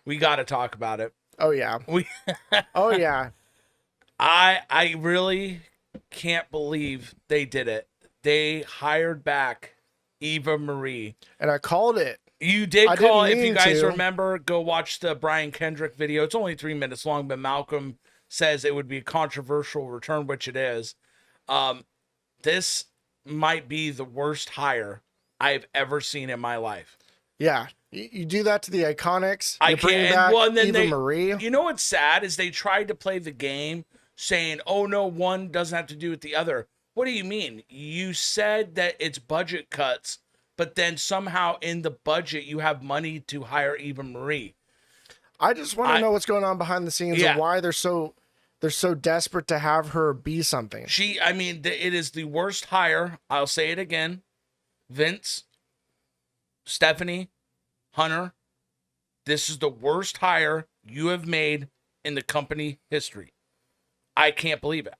We got to talk about it. Oh yeah. We Oh yeah. I really can't believe they did it. They hired back Eva Marie. And I called it. You did I call it. didn't If you mean guys to. remember, go watch the Brian Kendrick video. It's only 3 minutes long, but Malcolm says it would be a controversial return, which it is. This might be the worst hire I've ever seen in my life. Yeah. You do that to the Iconics. I You bring can't. back Well, and then Eva Marie. You know what's sad is they tried to play the game saying, "Oh no, one doesn't have to do with the other." What do you mean? You said that it's budget cuts, but then somehow in the budget you have money to hire Eva Marie. I just want to know what's going on behind the scenes and why they're so desperate to have her be something. It is the worst hire. I'll say it again. Vince, Stephanie, Hunter, this is the worst hire you have made in the company history. I can't believe it.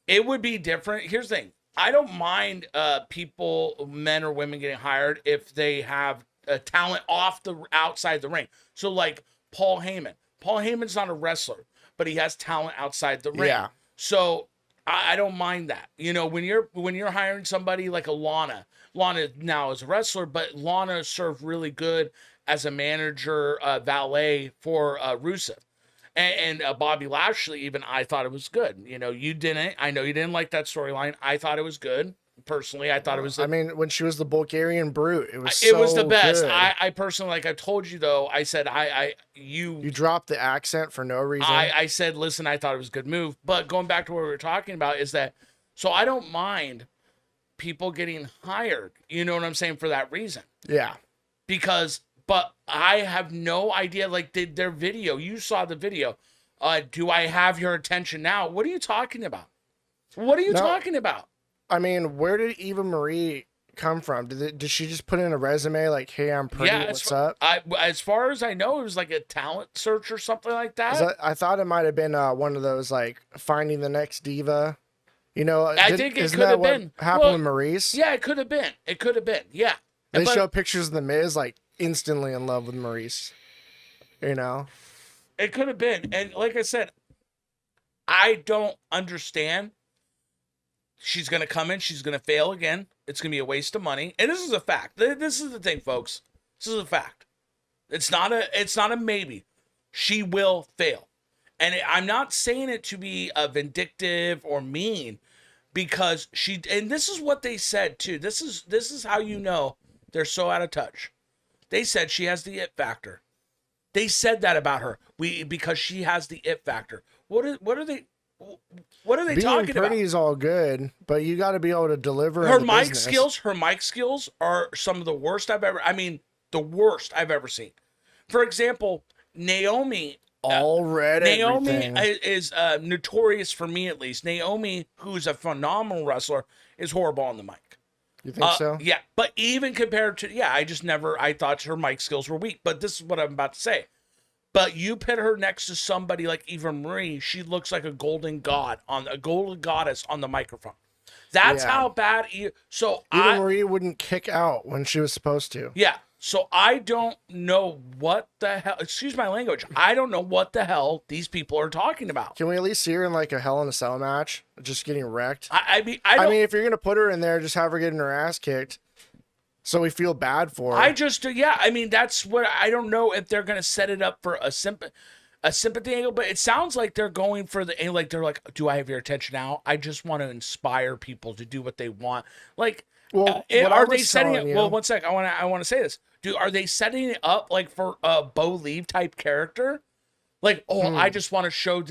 It would be different. Here's the thing. I don't mind people, men or women, getting hired if they have talent outside the ring. So like Paul Heyman. Paul Heyman's not a wrestler, but he has talent outside the ring. Yeah. So I don't mind that. You know, when you're hiring somebody like a Lana now is a wrestler, but Lana served really good as a manager, valet for Rusev. And Bobby Lashley, even, I thought it was good. You know, you didn't. I know you didn't like that storyline. I thought it was good. Personally, I thought it was. When she was the Bulgarian Brute, it was it was the best. Good. I personally, like I told you though, I said you dropped the accent for no reason. I said, listen, I thought it was a good move. But going back to what we were talking about is that, so I don't mind people getting hired. You know what I'm saying, for that reason. Yeah. But I have no idea, like their video, you saw the video. Do I have your attention now? What are you talking about? What are you talking about? I mean, where did Eva Marie come from? Did she just put in a resume like, hey, I'm pretty, what's up? As far as I know, it was like a talent search or something like that. I thought it might have been one of those like finding the next diva. You know, I think it could have been. Happened with Maurice? Yeah, it could have been. It could have been. Yeah. They show pictures of the Miz like instantly in love with Maurice. You know? It could have been. And like I said, I don't understand. She's going to come in. She's going to fail again. It's going to be a waste of money. And this is a fact. This is the thing, folks. This is a fact. It's not a maybe. She will fail. And I'm not saying it to be vindictive or mean, because and this is what they said too. This is how you know they're so out of touch. They said she has the it factor. They said that about her. Because she has the it factor. What are they talking about? Being pretty is all good, but you got to be able to deliver. Her mic skills are some of the worst the worst I've ever seen. For example, Naomi is notorious, for me at least. Naomi, who's a phenomenal wrestler, is horrible on the mic. You think so? Yeah, but even compared to, I thought her mic skills were weak, but this is what I'm about to say. But you put her next to somebody like Eva Marie, she looks like a golden goddess on the microphone. That's how bad. Eva Marie wouldn't kick out when she was supposed to. Yeah. So I don't know what the hell, excuse my language, I don't know what the hell these people are talking about. Can we at least see her in like a Hell in a Cell match, just getting wrecked? I mean, if you're gonna put her in there, just have her getting her ass kicked, so we feel bad for her. That's what I don't know if they're gonna set it up for a sympathy angle, but it sounds like they're going for the angle. Like they're like, do I have your attention now? I just want to inspire people to do what they want. Like. Well, are they setting it? Well, one sec. I want to say this. Are they setting it up like for a Bo Leave type character? Like, I just want to show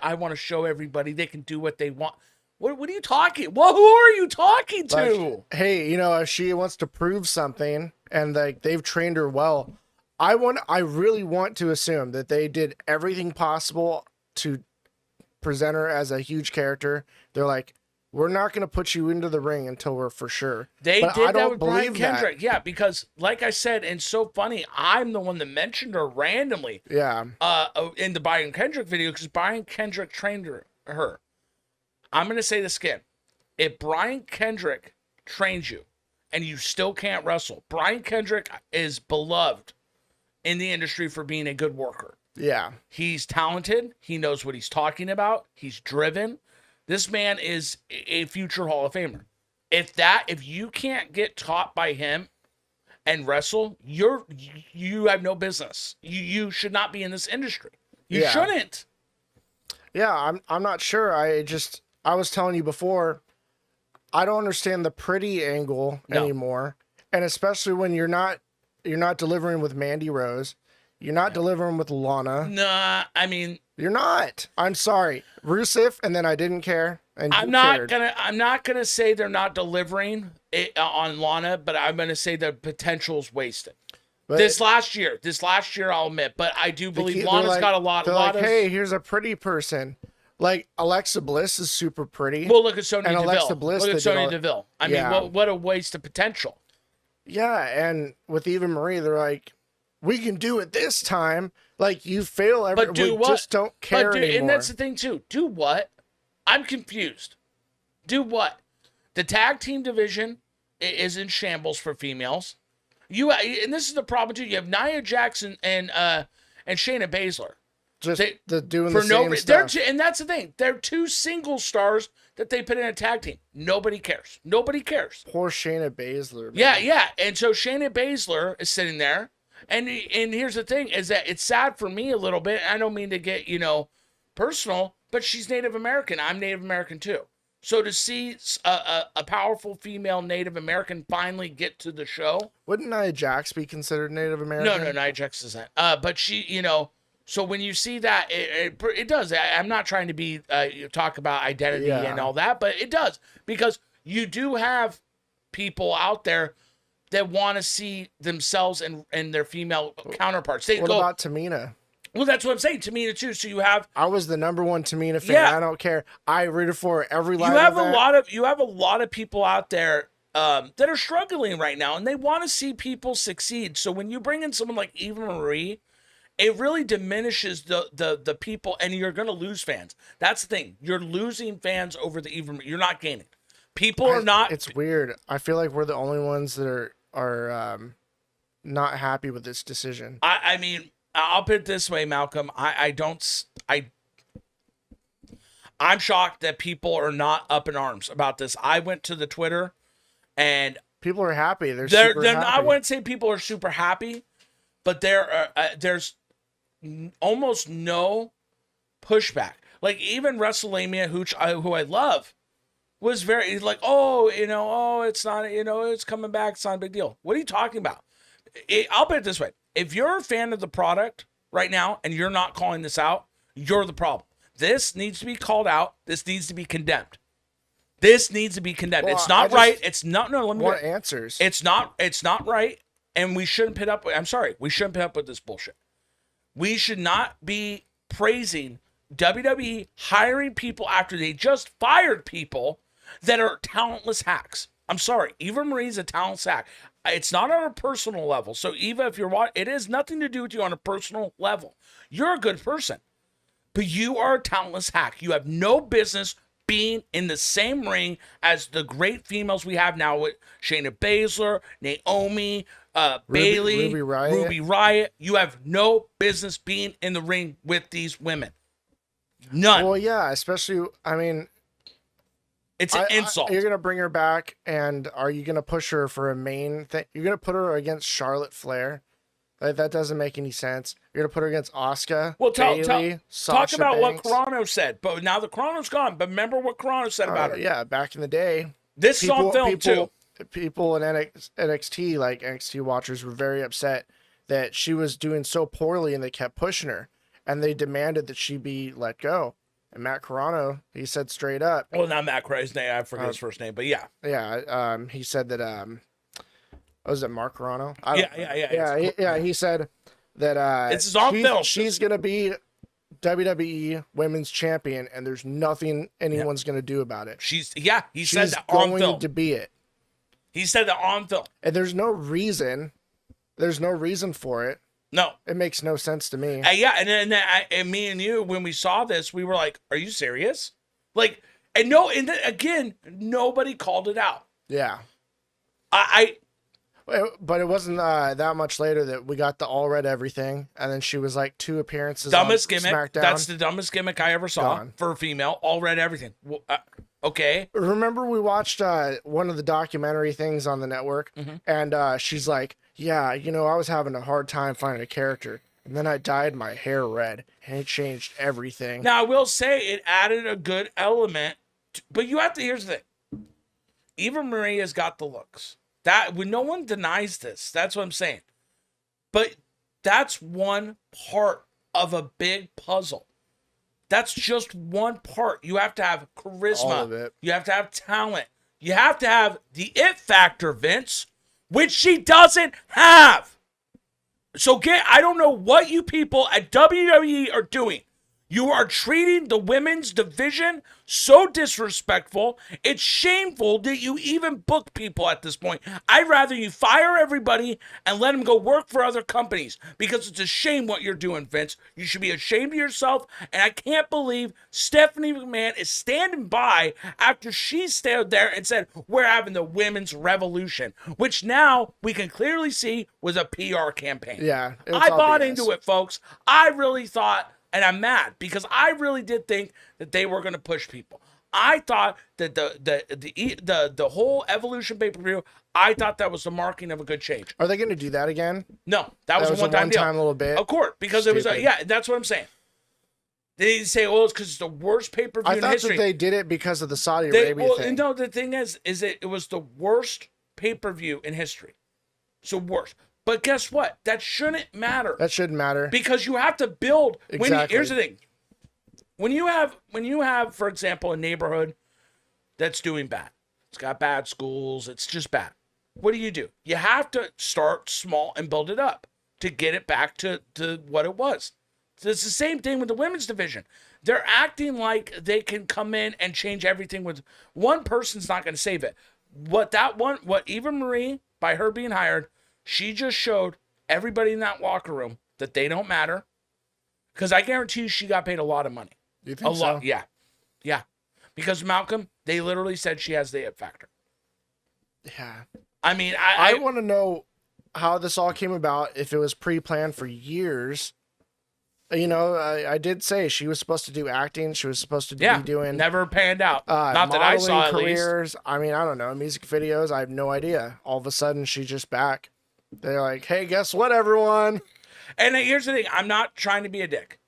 I want to show everybody they can do what they want. What are you talking? Well, who are you talking to? Like, hey, if she wants to prove something and like they've trained her well, I really want to assume that they did everything possible to present her as a huge character. They're like, we're not going to put you into the ring until we're for sure. They did that with Brian Kendrick. Yeah, because like I said, and so funny, I'm the one that mentioned her randomly. Yeah. In the Brian Kendrick video, because Brian Kendrick trained her. I'm going to say this again. If Brian Kendrick trains you and you still can't wrestle, Brian Kendrick is beloved in the industry for being a good worker. Yeah. He's talented. He knows what he's talking about. He's driven. This man is a future Hall of Famer. If you can't get taught by him and wrestle, you have no business. You should not be in this industry. You shouldn't. Yeah, I'm not sure. I was telling you before, I don't understand the pretty angle anymore. And especially when you're not delivering with Mandy Rose. You're not delivering with Lana. Nah, I mean, you're not. I'm sorry. Rusev, and then I didn't care. And I'm not gonna say they're not delivering it on Lana, but I'm gonna say the potential's wasted. But this last year, I'll admit, but I do believe Lana's got a lot of. Hey, here's a pretty person. Like Alexa Bliss is super pretty. Well, look at Sonya Deville. Alexa Bliss, look at Sonya Deville. I mean, what a waste of potential. Yeah, and with Eva Marie, they're like, we can do it this time. Like, you fail every. But do we what? Just don't care anymore. And that's the thing too. Do what? I'm confused. Do what? The tag team division is in shambles for females. And this is the problem too. You have Nia Jackson and Shayna Baszler. Just doing the same stuff. And that's the thing. They're two single stars that they put in a tag team. Nobody cares. Nobody cares. Poor Shayna Baszler. Man. Yeah. And so Shayna Baszler is sitting there. And here's the thing is that it's sad for me a little bit. I don't mean to get, personal, but she's Native American. I'm Native American too. So to see a powerful female Native American finally get to the show. Wouldn't Nia Jax be considered Native American? No, Nia Jax isn't. But she, so when you see that, it does. I'm not trying to be talk about identity and all that, but it does. Because you do have people out there that want to see themselves and their female counterparts. What about Tamina? Well, that's what I'm saying. Tamina too. So you have. I was the number one Tamina fan. Yeah. I don't care. I rooted for her every live event. You have a lot of people out there that are struggling right now, and they want to see people succeed. So when you bring in someone like Eva Marie, it really diminishes the people, and you're going to lose fans. That's the thing. You're losing fans over the Eva Marie. You're not gaining. People are not. It's weird. I feel like we're the only ones that are not happy with this decision. I mean, I'll put it this way, Malcolm. I'm shocked that people are not up in arms about this. I went to the Twitter, and people are happy. They're super happy. I wouldn't say people are super happy, but there's almost no pushback. Like even WrestleMania, who I love, was very like, it's not, it's coming back. It's not a big deal. What are you talking about? I'll put it this way. If you're a fan of the product right now and you're not calling this out, you're the problem. This needs to be called out. This needs to be condemned. This needs to be condemned. Well, it's not right. It's not. No, let me. Want answers? It's not right. And we shouldn't put up. I'm sorry. We shouldn't put up with this bullshit. We should not be praising WWE hiring people after they just fired people that are talentless hacks. I'm sorry. Eva Marie's a talentless hack. It's not on a personal level. So Eva, if you're watching, it has nothing to do with you on a personal level. You're a good person, but you are a talentless hack. You have no business being in the same ring as the great females we have now with Shayna Baszler, Naomi, Bailey, Ruby Riott. You have no business being in the ring with these women. None. Well, yeah, especially, I mean, it's an insult. You're going to bring her back, and are you going to push her for a main thing? You're going to put her against Charlotte Flair? That doesn't make any sense. You're going to put her against Asuka, Bayley, talk about Banks. what Carano said. But now the Carano's gone. But remember what Carano said about her. Yeah, back in the day. This is on film, too. People in NXT, like NXT watchers, were very upset that she was doing so poorly, and they kept pushing her. And they demanded that she be let go. And Matt Carano, he said straight up. Well, not Matt Carano. His name, I forget his first name, but yeah. Yeah, he said that, was it Mark Carano? Yeah. He said that it's on film. She's going to be WWE Women's Champion, and there's nothing anyone's going to do about it. He said that on film. She's going to be it. He said that on film. And there's no reason for it. No. It makes no sense to me. And me and you, when we saw this, we were like, are you serious? Like, and again, nobody called it out. Yeah. But it wasn't that much later that we got the all red everything, and then she was like 2 appearances Dumbest on gimmick. SmackDown. That's the dumbest gimmick I ever saw Gone. for a female. All red everything. Well, okay. Remember we watched one of the documentary things on the network, and she's like, yeah, I was having a hard time finding a character, and then I dyed my hair red, and it changed everything. Now, I will say it added a good element, but you have to, here's the thing. Eva Marie has got the looks. No one denies this. That's what I'm saying. But that's one part of a big puzzle. That's just one part. You have to have charisma. All of it. You have to have talent. You have to have the it factor, Vince, which she doesn't have. So I don't know what you people at WWE are doing. You are treating the women's division so disrespectful. It's shameful that you even book people at this point. I'd rather you fire everybody and let them go work for other companies, because it's a shame what you're doing, Vince. You should be ashamed of yourself. And I can't believe Stephanie McMahon is standing by after she stood there and said, we're having the women's revolution, which now we can clearly see was a PR campaign. Yeah. I bought into it, folks. I really thought, and I'm mad because I really did think that they were going to push people. I thought that the whole Evolution pay-per-view, I thought that was the marking of a good change. Are they going to do that again? No, that was a one-time deal. Little bit. Of course, because Stupid. it was yeah, that's what I'm saying. They didn't say, it's because it's the worst pay-per-view in history. I thought that they did it because of the Saudi Arabia thing. No, the thing is it was the worst pay-per-view in history. So worst. But guess what? That shouldn't matter. That shouldn't matter. Because you have to build. Exactly. Here's the thing. When you have, for example, a neighborhood that's doing bad. It's got bad schools. It's just bad. What do? You have to start small and build it up to get it back to what it was. So it's the same thing with the women's division. They're acting like they can come in and change everything with one person's not going to save it. What Eva Marie, by her being hired, she just showed everybody in that locker room that they don't matter. Because I guarantee you she got paid a lot of money. You think so? Yeah. Yeah. Because Malcolm, they literally said she has the it factor. Yeah. I mean, I want to know how this all came about, if it was pre-planned for years. I did say she was supposed to do acting. She was supposed to be doing... never panned out. Not that I saw, at careers. least. I mean, I don't know. Music videos, I have no idea. All of a sudden, she's just back. They're like, hey, guess what, everyone? And here's the thing. I'm not trying to be a dick.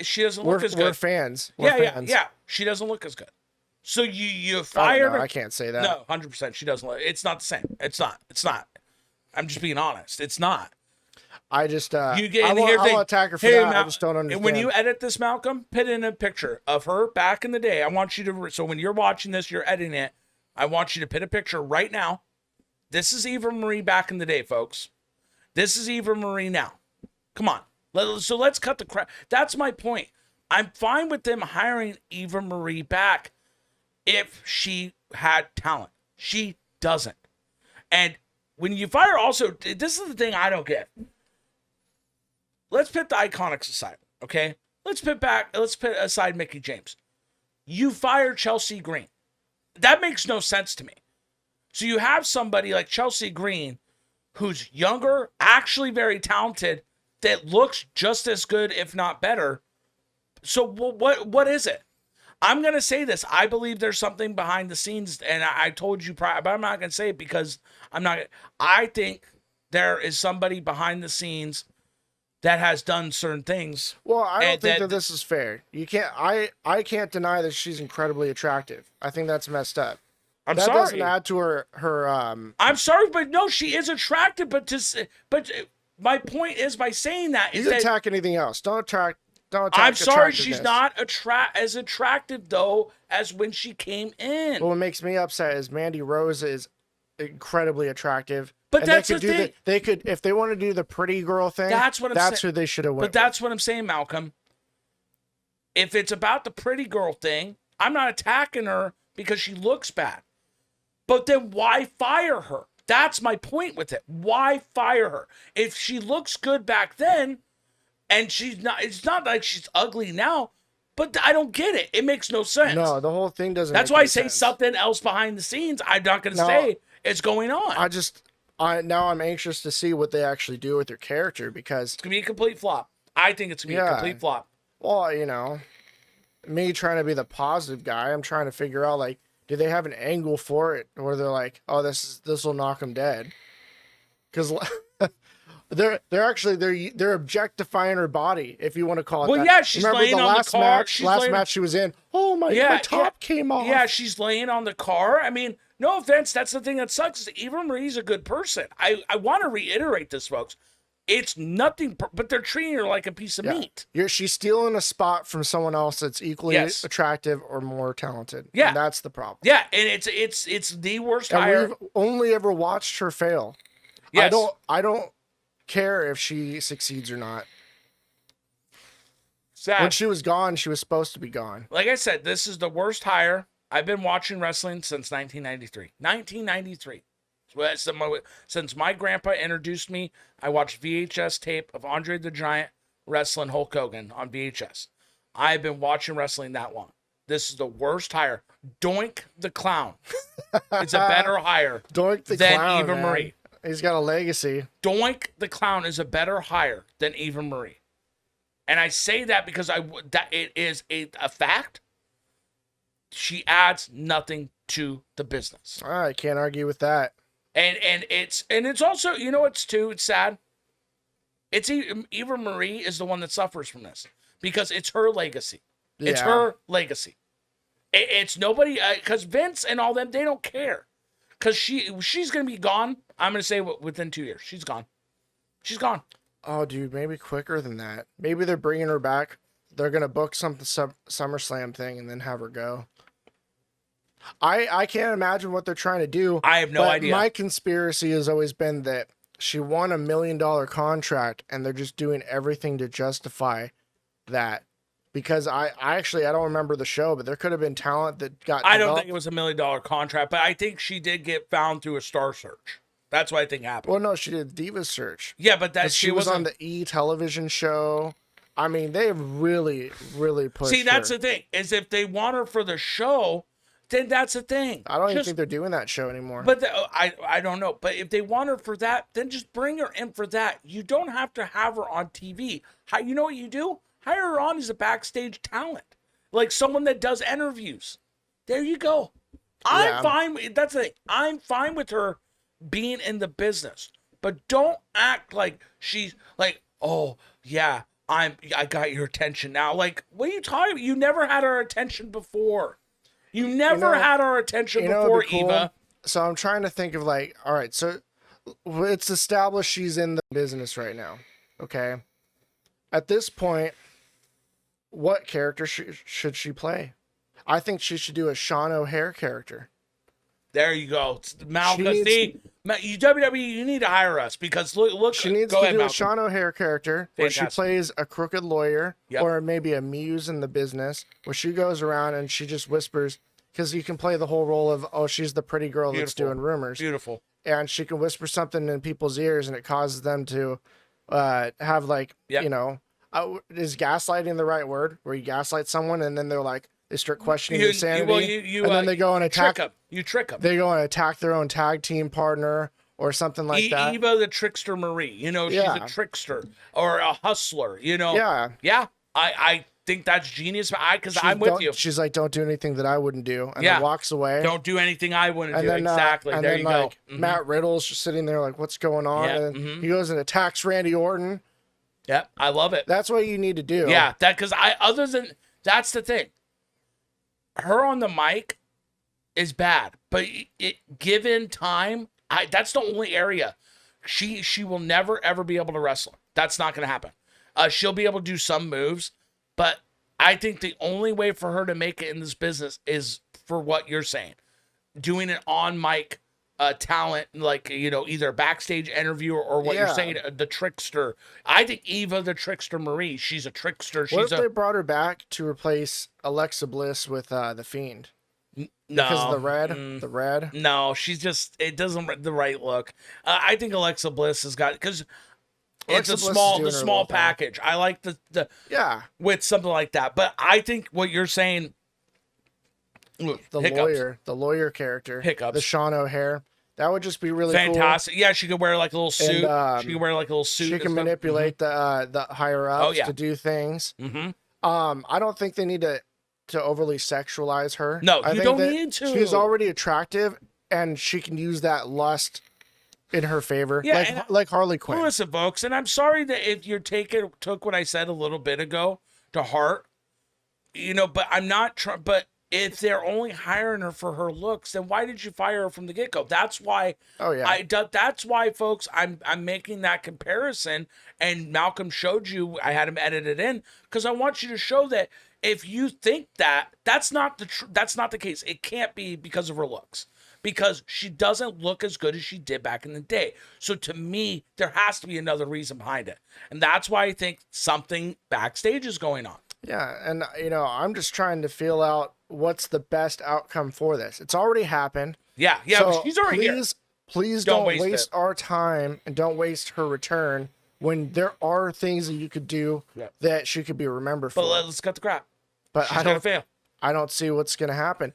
She doesn't look as good. We're fans. Fans. Yeah. She doesn't look as good. So you fired her. I can't say that. No, 100%. She doesn't look. It's not the same. It's not. I'm just being honest. It's not. I just I want to attack her for that. I just don't understand. When you edit this, Malcolm, put in a picture of her back in the day. I want you to. So when you're watching this, you're editing it. I want you to put a picture right now. This is Eva Marie back in the day, folks. This is Eva Marie now. Come on. So let's cut the crap. That's my point. I'm fine with them hiring Eva Marie back if she had talent. She doesn't. And when you fire also, this is the thing I don't get. Let's put the Iconics aside, okay? Let's put aside Mickie James. You fired Chelsea Green. That makes no sense to me. So you have somebody like Chelsea Green who's younger, actually very talented, that looks just as good, if not better. So what is it? I'm going to say this. I believe there's something behind the scenes, and I told you prior, but I'm not going to say it because I think there is somebody behind the scenes that has done certain things. Well, I don't think that this is fair. You can't. I can't deny that she's incredibly attractive. I think that's messed up. That sorry. Doesn't add to her. I'm sorry, but no, she is attractive. But my point is, by saying that, you attack anything else. Don't attack. I'm sorry, she's not as attractive though as when she came in. Well, what makes me upset is Mandy Rose is incredibly attractive. But that's the thing. They could, if they want to do the pretty girl thing. That's who they should have went. But that's what I'm saying, Malcolm. If it's about the pretty girl thing, I'm not attacking her because she looks bad. But then why fire her? That's my point with it. Why fire her? If she looks good back then, and it's not like she's ugly now, but I don't get it. It makes no sense. No, the whole thing doesn't. That's why I say something else behind the scenes. I'm not going to say it's going on. now I'm anxious to see what they actually do with her character because, It's gonna be a complete flop. I think it's gonna be a complete flop. well, me trying to be the positive guy, I'm trying to figure out like, do they have an angle for it where they're like, oh, this will knock them dead? Because they're objectifying her body, if you want to call it that. Well, yeah, she's Remember laying the on last the car. match, match she was in. Oh my top came off. Yeah, she's laying on the car. I mean, no offense, that's the thing that sucks. Is Eva Marie's a good person. I want to reiterate this, folks. It's nothing, but they're treating her like a piece of meat. She's stealing a spot from someone else that's equally attractive or more talented. Yeah, and that's the problem. Yeah, and it's the worst and hire. We've only ever watched her fail. Yes. I don't care if she succeeds or not. Sad. When she was gone, she was supposed to be gone. Like I said, this is the worst hire. I've been watching wrestling since 1993. 1993. Since my grandpa introduced me, I watched VHS tape of Andre the Giant wrestling Hulk Hogan on VHS. I've been watching wrestling that long. This is the worst hire. Doink the Clown. It's a better hire Doink the than Clown, Eva man. Marie. He's got a legacy. Doink the Clown is a better hire than Eva Marie. And I say that because that it is a fact. She adds nothing to the business. I can't argue with that. And it's also, you know what's too, it's sad. It's Eva Marie is the one that suffers from this because it's her legacy. Yeah. It's her legacy. It's nobody, because Vince and all them, they don't care. Because she's going to be gone. I'm going to say within 2 years. She's gone. She's gone. Oh, dude, maybe quicker than that. Maybe they're bringing her back. They're going to book some SummerSlam thing and then have her go. I can't imagine what they're trying to do. I have no idea. My conspiracy has always been that she won $1 million contract and they're just doing everything to justify that. Because I don't remember the show, but there could have been talent that got I don't think it was $1 million contract, but I think she did get found through a Star Search. That's what I think happened. Well, no, she did Diva Search. Yeah, but that she was on the E! television show. I mean, they've really, really pushed her. See, that's the thing, is if they want her for the show, then that's the thing. I don't even think they're doing that show anymore. But I don't know. But if they want her for that, then just bring her in for that. You don't have to have her on TV. You know what you do? Hire her on as a backstage talent. Like someone that does interviews. There you go. I'm fine. That's the thing. I'm fine with her being in the business. But don't act like she's like, oh, yeah, I got your attention now. Like, what are you talking about? You never had our attention before. You never had our attention before, cool. Eva. So I'm trying to think of like, all right, so it's established she's in the business right now. Okay. At this point, what character should she play? I think she should do a Sean O'Hare character. There you go. Malcolm, WWE, you need to hire us because look. She needs to do a Sean O'Hare character where she plays a crooked lawyer or maybe a muse in the business where she goes around and she just whispers, because you can play the whole role of, oh, she's the pretty girl that's doing rumors. Beautiful. And she can whisper something in people's ears and it causes them to have like, is gaslighting the right word? Where you gaslight someone and then they're like, they start questioning their sanity, and then they go and attack them. You trick them. They go and attack their own tag team partner or something like that. Eva the Trickster Marie, she's a trickster or a hustler, Yeah. I think that's genius. Because I'm with you. She's like, don't do anything that I wouldn't do, and then walks away. Don't do anything I wouldn't do. Exactly. And there then, you go. Matt Riddle's just sitting there like, what's going on? Yeah. And he goes and attacks Randy Orton. Yeah, I love it. That's what you need to do. Yeah, that's the thing. Her on the mic is bad, but given time, that's the only area she will never ever be able to wrestle. That's not going to happen. She'll be able to do some moves, but I think the only way for her to make it in this business is for what you're saying, doing it on mic. Talent, like, either a backstage interview or what you're saying, the trickster. I think Eva the Trickster Marie, she's a trickster. What if they brought her back to replace Alexa Bliss with the Fiend? No, because of the red. No, it doesn't the right look. I think Alexa Bliss has got, because it's the small package. I like the with something like that. But I think what you're saying. The lawyer character, hiccups. the Sean O'Hare. That would just be really fantastic. Yeah, she could wear like a little suit. She could wear like a little suit. She can manipulate the higher ups to do things. Mm-hmm. I don't think they need to overly sexualize her. No, I you think don't that need to. She's already attractive, and she can use that lust in her favor. Yeah, like Harley Quinn. Listen, folks, and I'm sorry that if you took what I said a little bit ago to heart, but I'm not trying. But if they're only hiring her for her looks, then why did you fire her from the get go? That's why. Oh yeah. That's why, folks. I'm making that comparison, and Malcolm showed you. I had him edit it in because I want you to show that if you think that's not the case. It can't be because of her looks. Because she doesn't look as good as she did back in the day. So to me, there has to be another reason behind it. And that's why I think something backstage is going on. Yeah, and I'm just trying to feel out what's the best outcome for this. It's already happened. Yeah, so but she's already here. Please don't waste our time and don't waste her return when there are things that you could do that she could be remembered for. But let's cut the crap. But she's gonna fail. I don't see what's going to happen.